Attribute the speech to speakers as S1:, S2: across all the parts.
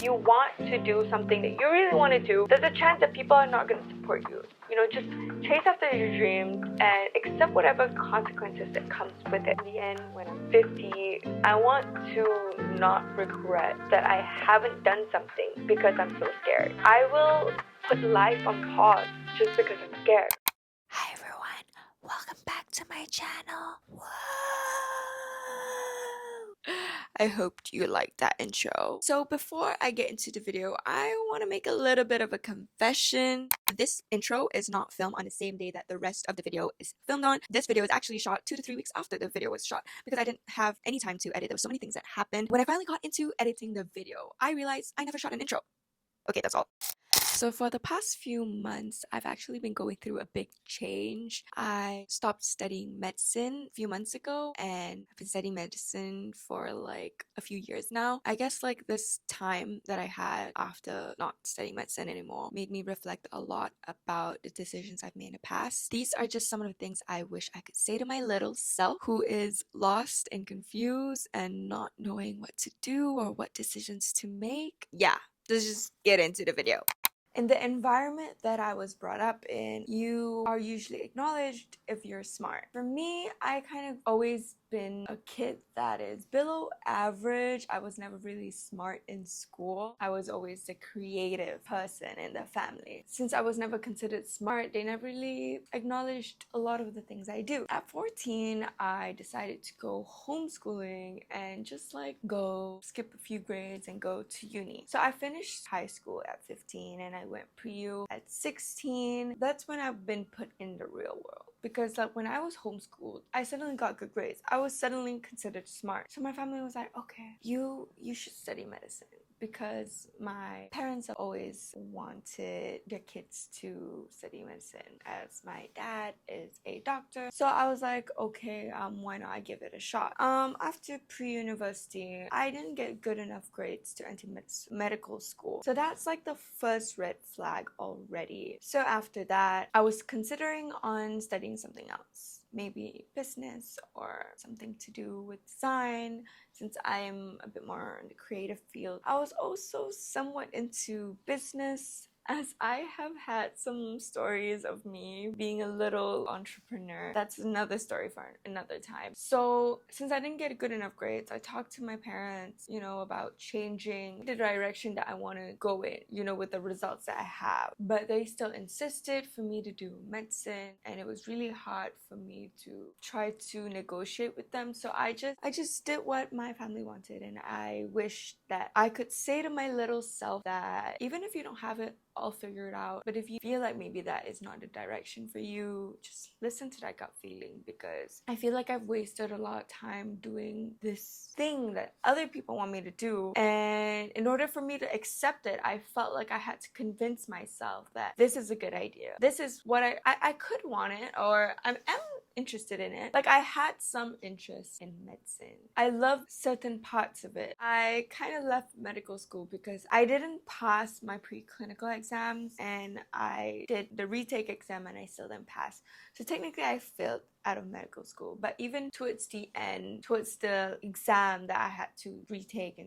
S1: you want to do something that you really want to do, there's a chance that people are not going to support you. You know, just chase after your dreams and accept whatever consequences that comes with it. In the end, when I'm 50, I want to not regret that I haven't done something because I'm so scared. I will put life on pause just because I'm scared.
S2: Hi everyone, welcome back to my channel. Whoa. I hoped you liked that intro. So before I get into the video, I want to make a little bit of a confession. This intro is not filmed on the same day that the rest of the video is filmed on. This video is actually shot 2 to 3 weeks after the video was shot because I didn't have any time to edit. There were so many things that happened. When I finally got into editing the video, I realized I never shot an intro. Okay, that's all. So for the past few months, I've actually been going through a big change. I stopped studying medicine a few months ago, and I've been studying medicine for like a few years now. I guess like this time that I had after not studying medicine anymore made me reflect a lot about the decisions I've made in the past. These are just some of the things I wish I could say to my little self who is lost and confused and not knowing what to do or what decisions to make. Yeah, let's just get into the video. In the environment that I was brought up in, you are usually acknowledged if you're smart. For me, I kind of always been a kid that is below average. I was never really smart in school. I was always the creative person in the family. Since I was never considered smart, they never really acknowledged a lot of the things I do. At 14, I decided to go homeschooling and just like go skip a few grades and go to uni. So I finished high school at 15 and I went pre-U at 16. That's when I've been put in the real world. Because like when I was homeschooled, I suddenly got good grades. I was suddenly considered smart. So my family was like, okay, you should study medicine. Because my parents have always wanted their kids to study medicine, as my dad is a doctor. So I was like, okay, why not I give it a shot? After pre-university, I didn't get good enough grades to enter medical school. So that's like the first red flag already. So after that, I was considering on studying something else. Maybe business or something to do with design, since I am a bit more in the creative field. I was also somewhat into business, as I have had some stories of me being a little entrepreneur. That's another story for another time. So since I didn't get good enough grades, I talked to my parents, you know, about changing the direction that I want to go in, you know, with the results that I have. But they still insisted for me to do medicine, and it was really hard for me to try to negotiate with them. So I just did what my family wanted, and I wish that I could say to my little self that even if you don't have it all figured out, but if you feel like maybe that is not the direction for you, just listen to that gut feeling. Because I feel like I've wasted a lot of time doing this thing that other people want me to do, and in order for me to accept it, I felt like I had to convince myself that this is a good idea, this is what I could want it, or I am interested in it. Like I had some interest in medicine. I loved certain parts of it. I kind of left medical school because I didn't pass my preclinical exams, and I did the retake exam and I still didn't pass. So technically I failed out of medical school. But even towards the end, towards the exam that I had to retake,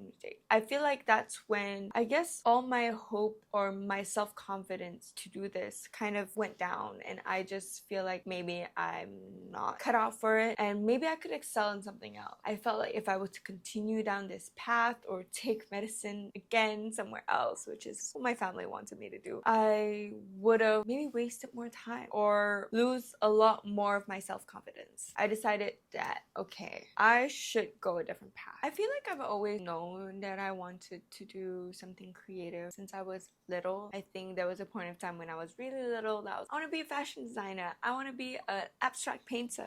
S2: I feel like that's when I guess all my hope or my self-confidence to do this kind of went down, and I just feel like maybe I'm not cut out for it and maybe I could excel in something else. I felt like if I were to continue down this path or take medicine again somewhere else, which is what my family wanted me to do, I would have maybe wasted more time or lose a lot more of my self-confidence. I decided that, okay, I should go a different path. I feel like I've always known that I wanted to do something creative since I was little. I think there was a point of time when I was really little that I want to be a fashion designer. I want to be an abstract painter.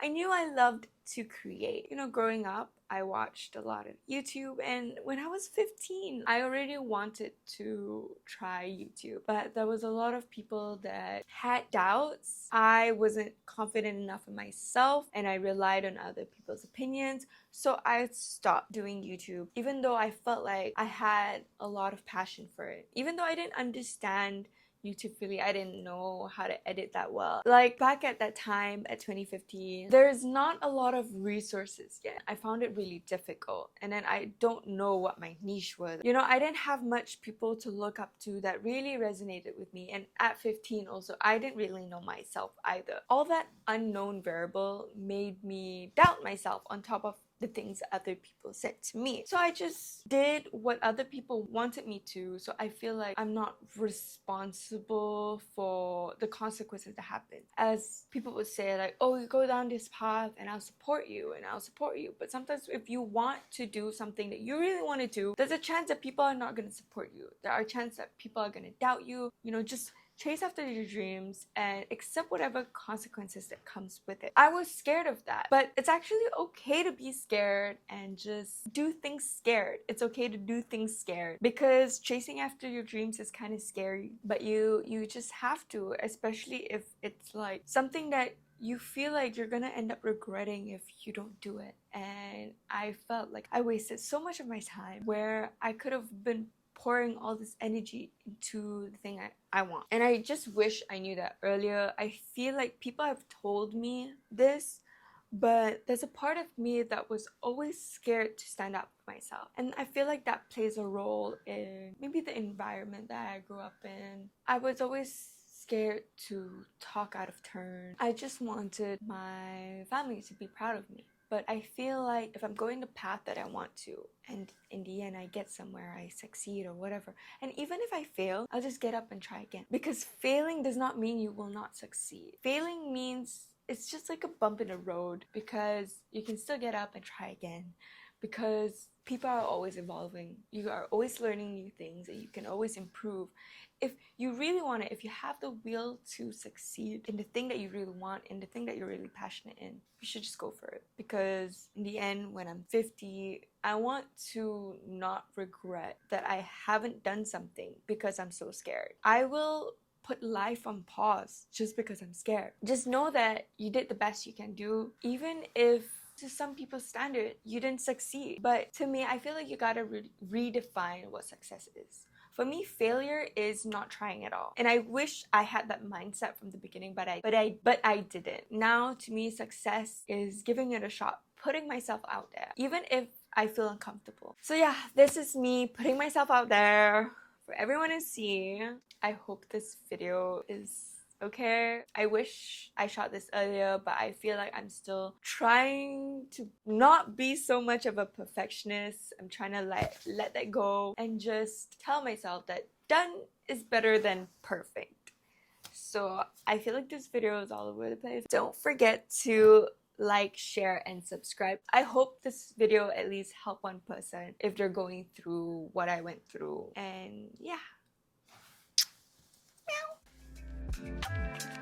S2: I knew I loved to create. You know, growing up, I watched a lot of YouTube, and when I was 15, I already wanted to try YouTube, but there was a lot of people that had doubts. I wasn't confident enough in myself, and I relied on other people's opinions, so I stopped doing YouTube, even though I felt like I had a lot of passion for it. Even though I didn't understand YouTube Philly, I didn't know how to edit that well. Like back at that time at 2015, there's not a lot of resources yet. I found it really difficult, and then I don't know what my niche was. You know, I didn't have much people to look up to that really resonated with me, and at 15 also, I didn't really know myself either. All that unknown variable made me doubt myself on top of the things other people said to me. So I just did what other people wanted me to, so I feel like I'm not responsible for the consequences that happen. As people would say, like, oh, you go down this path and I'll support you and I'll support you. But sometimes if you want to do something that you really want to do, there's a chance that people are not going to support you. There are chances that people are going to doubt you. You know, just chase after your dreams and accept whatever consequences that comes with it. I was scared of that, but it's actually okay to be scared and just do things scared. It's okay to do things scared because chasing after your dreams is kind of scary, but you just have to, especially if it's like something that you feel like you're gonna end up regretting if you don't do it. And I felt like I wasted so much of my time where I could have been pouring all this energy into the thing I want. And I just wish I knew that earlier. I feel like people have told me this, but there's a part of me that was always scared to stand up for myself. And I feel like that plays a role in maybe the environment that I grew up in. I was always scared to talk out of turn. I just wanted my family to be proud of me. But I feel like if I'm going the path that I want to, and in the end I get somewhere, I succeed or whatever, and even if I fail, I'll just get up and try again. Because failing does not mean you will not succeed. Failing means it's just like a bump in the road, because you can still get up and try again. Because people are always evolving. You are always learning new things and you can always improve. If you really want it, if you have the will to succeed in the thing that you really want, in the thing that you're really passionate in, you should just go for it. Because in the end, when I'm 50, I want to not regret that I haven't done something because I'm so scared. I will put life on pause just because I'm scared. Just know that you did the best you can do, even if to some people's standard you didn't succeed. But to me, I feel like you gotta redefine what success is. For me, failure is not trying at all. And I wish I had that mindset from the beginning, but I didn't. Now, to me, success is giving it a shot, putting myself out there, even if I feel uncomfortable. So yeah, this is me putting myself out there for everyone to see. I hope this video is okay. I wish I shot this earlier, but I feel like I'm still trying to not be so much of a perfectionist. I'm trying to let that go and just tell myself that done is better than perfect. So I feel like this video is all over the place. Don't forget to like, share, and subscribe. I hope this video at least helped one person if they're going through what I went through. And yeah. Meow.